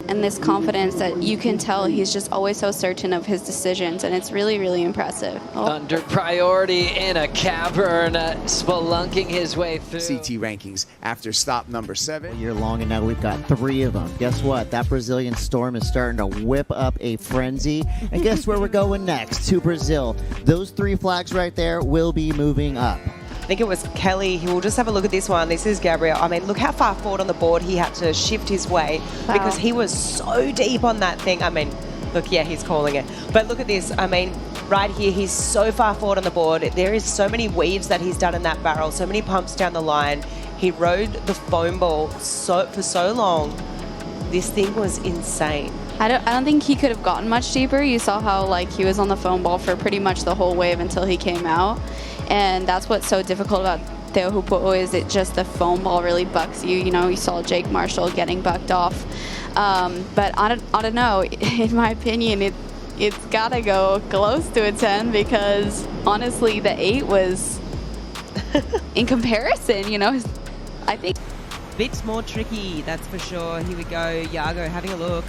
And this confidence that you can tell he's just always so certain of his decisions, and it's really, really impressive. Under priority in a cavern, spelunking his way through. CT rankings after stop number 7. Year long, and now we've got 3 of them. Guess what? That Brazilian storm is starting to whip up a frenzy. And guess where we're going next? To Brazil. Those 3 flags right there will be moving up. I think it was Kelly. We'll just have a look at this one. This is Gabriel. I mean, look how far forward on the board he had to shift his way because he was so deep on that thing. I mean, look, yeah, he's calling it. But look at this. I mean, right here, he's so far forward on the board. There is so many weaves that he's done in that barrel, so many pumps down the line. He rode the foam ball for so long. This thing was insane. I don't think he could have gotten much deeper. You saw how like he was on the foam ball for pretty much the whole wave until he came out. And that's what's so difficult about Teo Hupo'o is it just the foam ball really bucks you. You know, you saw Jake Marshall getting bucked off. But I don't know. In my opinion, it's got to go close to a 10 because honestly, the 8 was in comparison, you know, I think. Bit more tricky, that's for sure. Here we go. Yago having a look.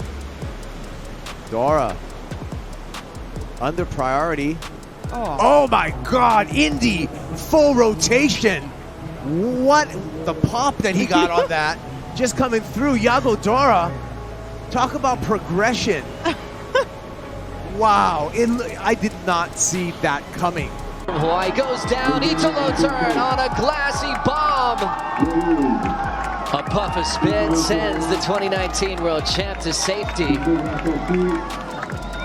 Dora under priority. Oh My God, Indy, full rotation. What the pop that he got on that. Just coming through, Yago Dora. Talk about progression. Wow, I did not see that coming. Hawaii goes down, Italo turn on a glassy bomb. A puff of spit sends the 2019 World Champ to safety.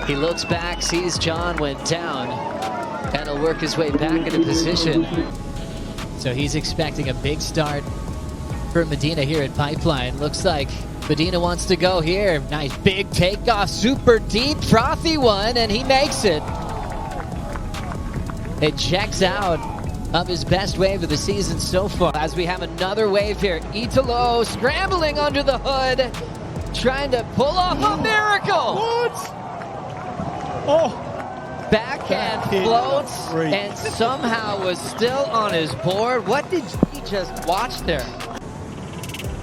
He looks back, sees John went down, and he'll work his way back into position. So he's expecting a big start for Medina here at Pipeline. Looks like Medina wants to go here. Nice big takeoff, super deep, frothy one, and he makes it. It checks out of his best wave of the season so far. As we have another wave here, Italo scrambling under the hood, trying to pull off a miracle. What? Backhand floats and somehow was still on his board. What did he just watch there?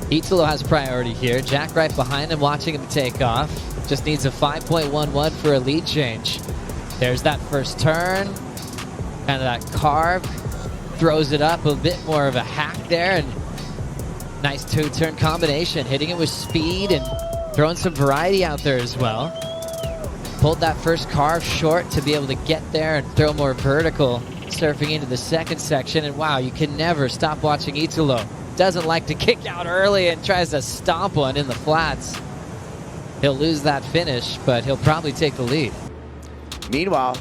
Italo has priority here. Jack right behind him, watching him take off. Just needs a 5.11 for a lead change. There's that first turn. Kind of that carve. Throws it up, a bit more of a hack there. And nice 2-turn combination. Hitting it with speed and throwing some variety out there as well. Pulled that first carve short to be able to get there and throw more vertical. Surfing into the second section. And wow, you can never stop watching Italo. Doesn't like to kick out early and tries to stomp one in the flats. He'll lose that finish, but he'll probably take the lead. Meanwhile,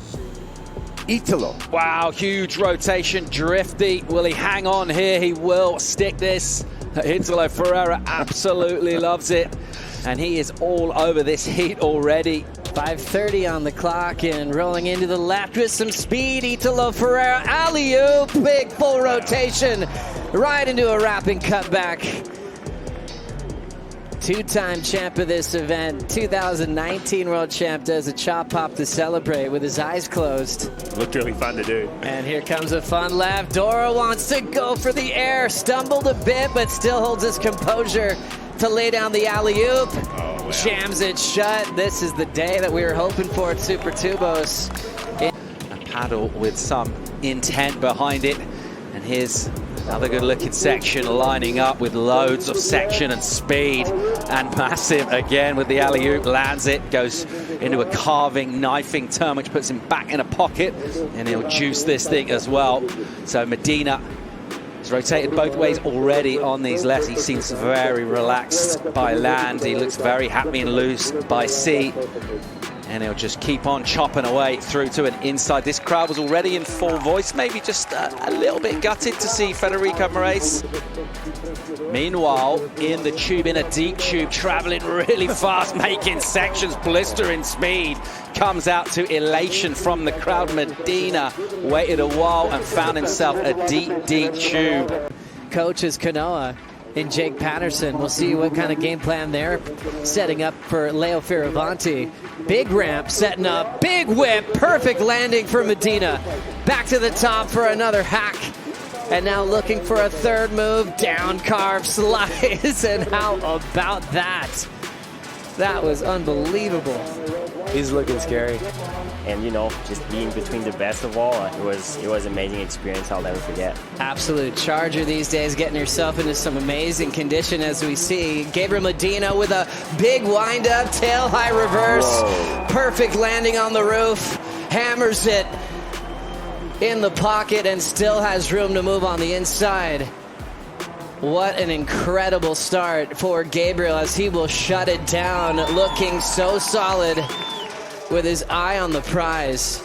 Italo. Wow, huge rotation, drifty. Will he hang on here? He will stick this. Italo Ferreira absolutely loves it. And he is all over this heat already. 5:30 on the clock and rolling into the left with some speed. Italo Ferreira, alley-oop, big full rotation. Right into a wrapping cutback. 2-time champ of this event. 2019 World Champ does a chop pop to celebrate with his eyes closed. Looked really fun to do. And here comes a fun left. Dora wants to go for the air. Stumbled a bit, but still holds his composure to lay down the alley-oop. Oh, wow. Jams it shut. This is the day that we were hoping for at Super Tubos. A paddle with some intent behind it. And here's another good looking section lining up with loads of section and speed, and massive again with the alley-oop, lands it, goes into a carving, knifing turn which puts him back in a pocket, and he'll juice this thing as well. So Medina has rotated both ways already on these lefts. He seems very relaxed by land. He looks very happy and loose by sea. And he'll just keep on chopping away through to an inside. This crowd was already in full voice, maybe just a little bit gutted to see Federico Moraes. Meanwhile, in the tube, in a deep tube, traveling really fast, making sections, blistering speed. Comes out to elation from the crowd. Medina waited a while and found himself a deep, deep tube. Coach is Kanoa and Jake Patterson. We'll see what kind of game plan they're setting up for Leo Fioravanti. Big ramp setting up, big whip, perfect landing for Medina. Back to the top for another hack. And now looking for a third move, down carve slice. And how about that? That was unbelievable. He's looking scary. And, you know, just being between the best of all, it was an amazing experience I'll never forget. Absolute charger these days, getting herself into some amazing condition as we see. Gabriel Medina with a big wind-up, tail-high reverse. Whoa. Perfect landing on the roof. Hammers it in the pocket and still has room to move on the inside. What an incredible start for Gabriel as he will shut it down, looking so solid with his eye on the prize.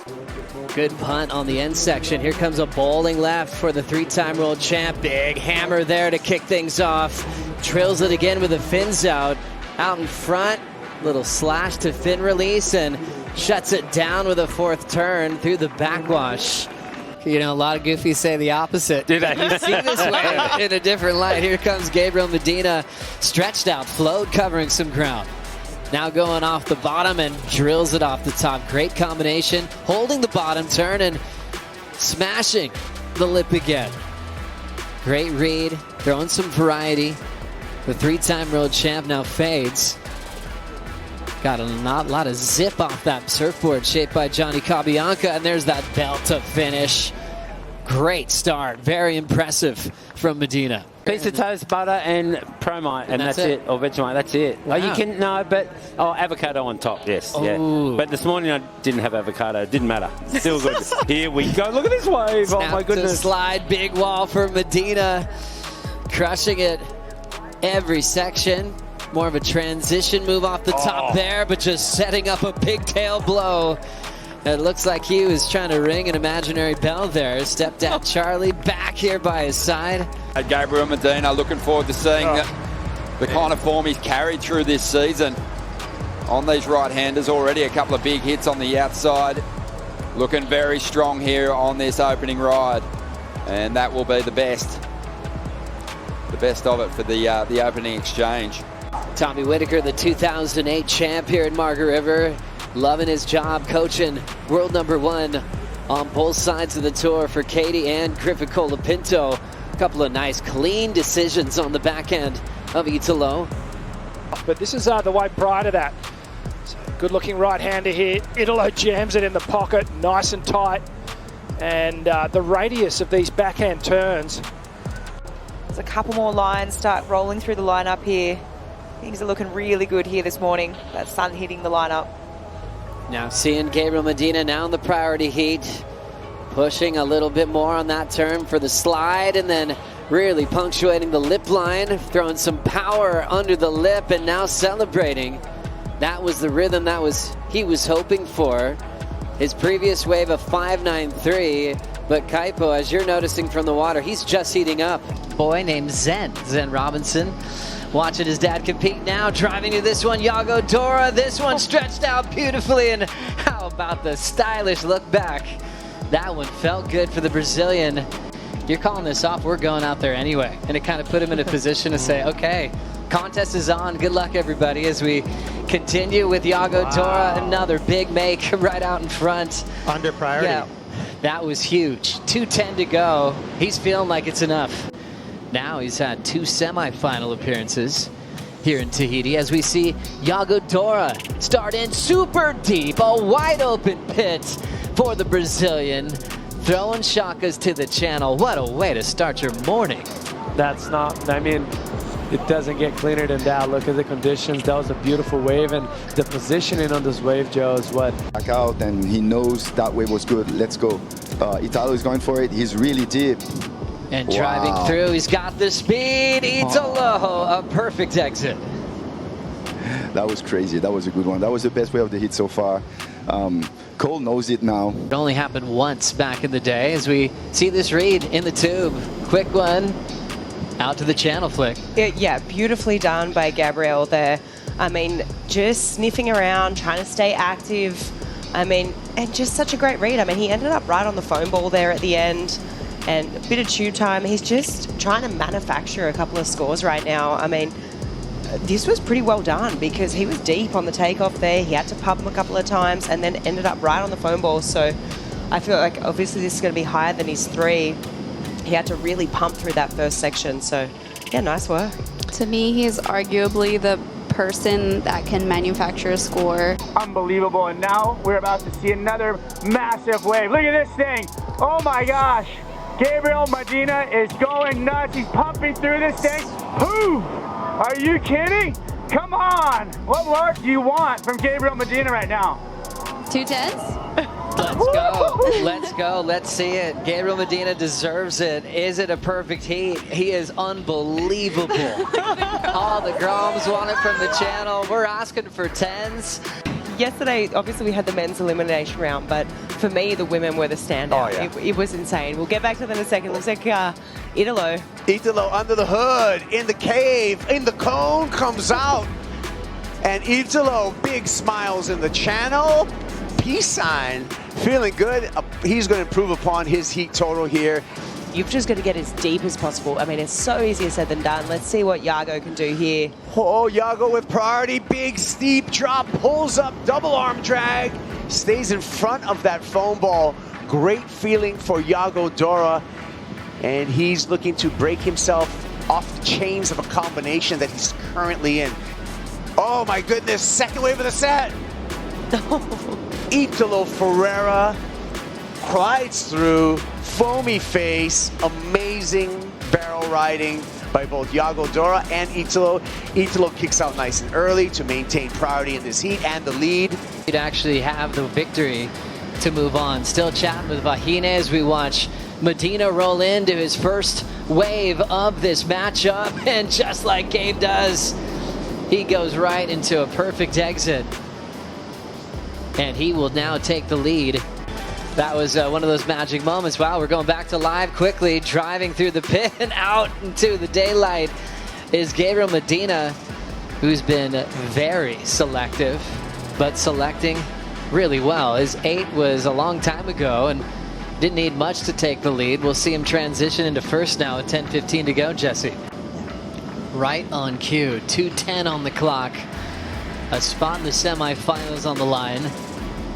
Good punt on the end section. Here comes a bowling left for the three-time world champ. Big hammer there to kick things off. Trills it again with the fins out. Out in front, little slash to fin release and shuts it down with a fourth turn through the backwash. You know, a lot of goofies say the opposite. Do they? You see this wave in a different light. Here comes Gabriel Medina, stretched out, float, covering some ground. Now going off the bottom and drills it off the top. Great combination, holding the bottom turn and smashing the lip again. Great read, throwing some variety. The three-time world champ now fades. Got a lot of zip off that surfboard shaped by Johnny Cabianca, and there's that belt to finish. Great start, very impressive from Medina. Piece of toast, butter, and promite, and that's it. Or Vegemite, that's it. Wow. Oh, you can, no, but, avocado on top, yes. Yeah. But this morning I didn't have avocado, it didn't matter. Still good. Here we go, look at this wave, Snap oh my goodness. to slide, big wall for Medina. Crushing it every section. More of a transition move off the top there, but just setting up a big tail blow. It looks like he was trying to ring an imaginary bell there. Stepdad Charlie back here by his side. Gabriel Medina, looking forward to seeing the kind of form he's carried through this season on these right-handers. Already a couple of big hits on the outside. Looking very strong here on this opening ride. And that will be the best of it for the opening exchange. Tommy Whitaker, the 2008 champ here at Margaret River. Loving his job coaching world #1 on both sides of the tour for Katie and Griffith Colapinto. A couple of nice clean decisions on the back end of Italo. But this is the way prior to that. So good looking right-hander here. Italo jams it in the pocket, nice and tight. And the radius of these backhand turns. There's a couple more lines start rolling through the lineup here. Things are looking really good here this morning. That sun hitting the lineup. Now seeing Gabriel Medina now in the priority heat. Pushing a little bit more on that turn for the slide and then really punctuating the lip line. Throwing some power under the lip and now celebrating. That was the rhythm he was hoping for. His previous wave of 5.93. But Kaipo, as you're noticing from the water, he's just heating up. Boy named Zen Robinson. Watching his dad compete now, driving to this one, Yago Dora. This one stretched out beautifully, and how about the stylish look back? That one felt good for the Brazilian. You're calling this off, we're going out there anyway. And it kind of put him in a position to say, okay, contest is on. Good luck, everybody, as we continue with Yago Dora. Another big make right out in front. Under priority. Yeah, that was huge. 2:10 to go. He's feeling like it's enough. Now he's had 2 semifinal appearances here in Tahiti as we see Yago Dora start in super deep, a wide open pit for the Brazilian, throwing shakas to the channel. What a way to start your morning. That's not, I mean, it doesn't get cleaner than that. Look at the conditions. That was a beautiful wave, and the positioning on this wave, Joe, is what? Back out, and he knows that wave was good. Let's go. Italo is going for it. He's really deep. And driving through, he's got the speed. Italo, a perfect exit. That was crazy. That was a good one. That was the best way of the hit so far. Cole knows it now. It only happened once back in the day as we see this read in the tube. Quick one, out to the channel flick. Yeah, beautifully done by Gabriel there. I mean, just sniffing around, trying to stay active. I mean, and just such a great read. I mean, he ended up right on the foam ball there at the end. And a bit of tube time. He's just trying to manufacture a couple of scores right now. I mean, this was pretty well done because he was deep on the takeoff there. He had to pump him a couple of times and then ended up right on the foam ball. So I feel like obviously this is going to be higher than his 3. He had to really pump through that first section. So yeah, nice work. To me, he's arguably the person that can manufacture a score. Unbelievable, and now we're about to see another massive wave. Look at this thing. Oh my gosh. Gabriel Medina is going nuts. He's pumping through this thing. Whew! Are you kidding? Come on. What more do you want from Gabriel Medina right now? 210s? Let's go. Let's go. Let's see it. Gabriel Medina deserves it. Is it a perfect heat? He is unbelievable. All the Groms want it from the channel. We're asking for 10s. Yesterday, obviously, we had the men's elimination round, but for me, the women were the standout. Oh, yeah. It was insane. We'll get back to them in a second. Looks like Italo. Italo under the hood, in the cave, in the cone, comes out. And Italo, big smiles in the channel. Peace sign, feeling good. He's going to improve upon his heat total here. You've just got to get as deep as possible. I mean, it's so easier said than done. Let's see what Yago can do here. Oh, Yago with priority, big steep drop, pulls up, double arm drag, stays in front of that foam ball. Great feeling for Yago Dora, and he's looking to break himself off the chains of a combination that he's currently in. Oh my goodness, second wave of the set. Italo Ferreira glides through, foamy face, amazing barrel riding by both Yago Dora and Italo. Italo kicks out nice and early to maintain priority in this heat and the lead. He'd actually have the victory to move on. Still chatting with Vahine as we watch Medina roll into his first wave of this matchup, and just like Gabe does, he goes right into a perfect exit. And he will now take the lead. That was one of those magic moments. Wow, we're going back to live quickly, driving through the pit and out into the daylight is Gabriel Medina, who's been very selective, but selecting really well. His 8 was a long time ago and didn't need much to take the lead. We'll see him transition into first now with 10:15 to go, Jesse. Right on cue, 2:10 on the clock. A spot in the semifinals on the line.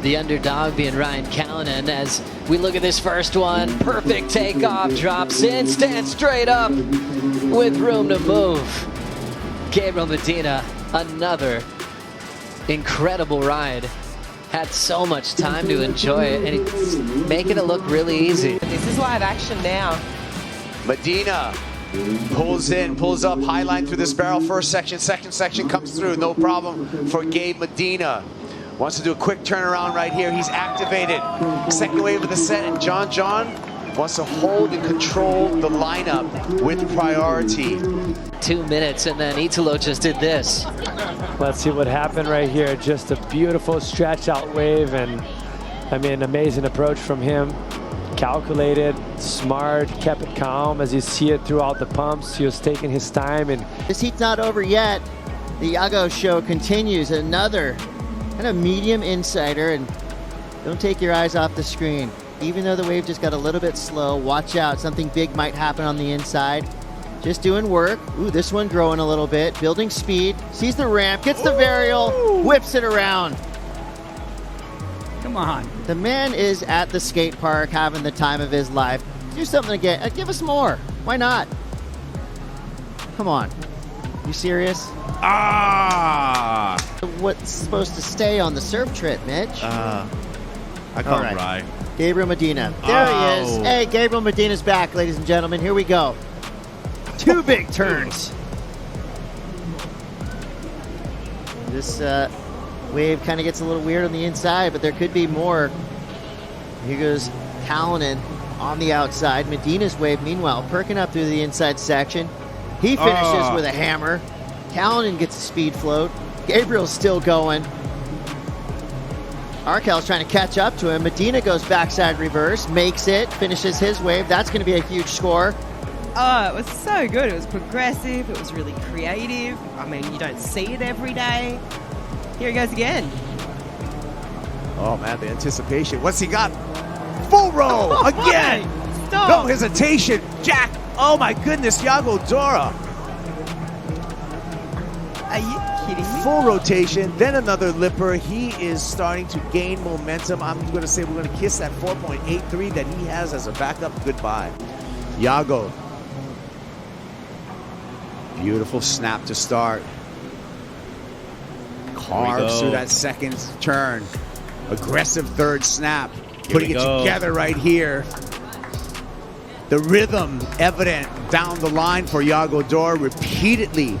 The underdog being Ryan Callanan as we look at this first one. Perfect takeoff, drops in, stands straight up with room to move. Gabriel Medina, another incredible ride. Had so much time to enjoy it, and he's making it look really easy. This is live action now. Medina pulls in, pulls up, high line through this barrel. First section, second section comes through. No problem for Gabe Medina. Wants to do a quick turnaround right here. He's activated. Second wave of the set, and John wants to hold and control the lineup with priority. 2 minutes, and then Italo just did this. Let's see what happened right here. Just a beautiful stretch out wave, and I mean, amazing approach from him. Calculated, smart, kept it calm as you see it throughout the pumps. He was taking his time. And this heat's not over yet. The Yago show continues. Another kind of medium insider, and don't take your eyes off the screen. Even though the wave just got a little bit slow, watch out. Something big might happen on the inside. Just doing work. Ooh, this one growing a little bit. Building speed. Sees the ramp, gets the varial, whips it around. Come on. The man is at the skate park having the time of his life. Do something again. Give us more. Why not? Come on. You serious? Ah! What's supposed to stay on the surf trip, Mitch? I call it Rye. Gabriel Medina. There he is. Hey, Gabriel Medina's back, ladies and gentlemen. Here we go. 2 big turns. This wave kind of gets a little weird on the inside, but there could be more. Here goes Callanan on the outside. Medina's wave, meanwhile, perking up through the inside section. He finishes with a hammer. Callanan gets a speed float. Gabriel's still going. Arkel's trying to catch up to him. Medina goes backside reverse, makes it, finishes his wave. That's going to be a huge score. Oh, it was so good. It was progressive. It was really creative. I mean, you don't see it every day. Here he goes again. Oh man, the anticipation. What's he got? Full row again. Stop. No hesitation. Jack. Oh my goodness, Yago Dora. Are you kidding me? Full rotation, then another lipper. He is starting to gain momentum. I'm going to say we're going to kiss that 4.83 that he has as a backup goodbye. Yago. Beautiful snap to start. Carves through that second turn. Aggressive third snap. Putting it together right here. The rhythm evident down the line for Yago Dora, repeatedly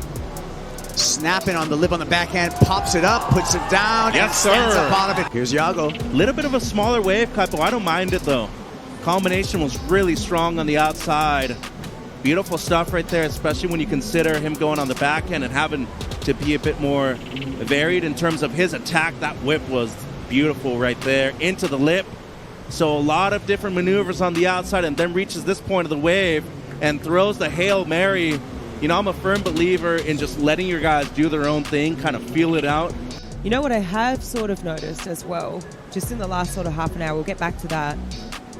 snapping on the lip on the backhand, pops it up, puts it down, and stands up out of it. Here's Yago. Little bit of a smaller wave, Kaipo. I don't mind it though. Combination was really strong on the outside. Beautiful stuff right there, especially when you consider him going on the backhand and having to be a bit more varied in terms of his attack. That whip was beautiful right there into the lip. So a lot of different maneuvers on the outside, and then reaches this point of the wave and throws the Hail Mary. You know, I'm a firm believer in just letting your guys do their own thing, kind of feel it out. You know what I have sort of noticed as well, just in the last sort of half an hour, we'll get back to that.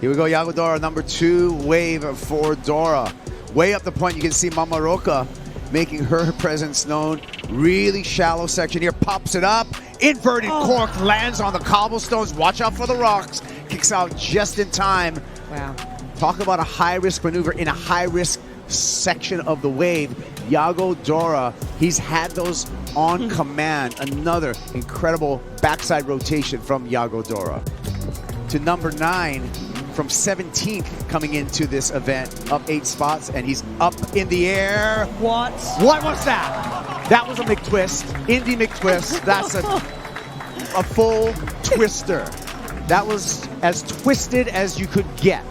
Here we go, Yago Dora, number 2 wave for Dora. Way up the point, you can see Mama Roca making her presence known. Really shallow section here, pops it up. Inverted cork lands on the cobblestones. Watch out for the rocks. Kicks out just in time. Wow. Talk about a high-risk maneuver in a high-risk section of the wave. Yago Dora, he's had those on command. Another incredible backside rotation from Yago Dora. To number 9, from 17th coming into this event, up 8 spots, and he's up in the air. What? What was that? That was a Mctwist, indie Mctwist. That's a full twister. That was as twisted as you could get.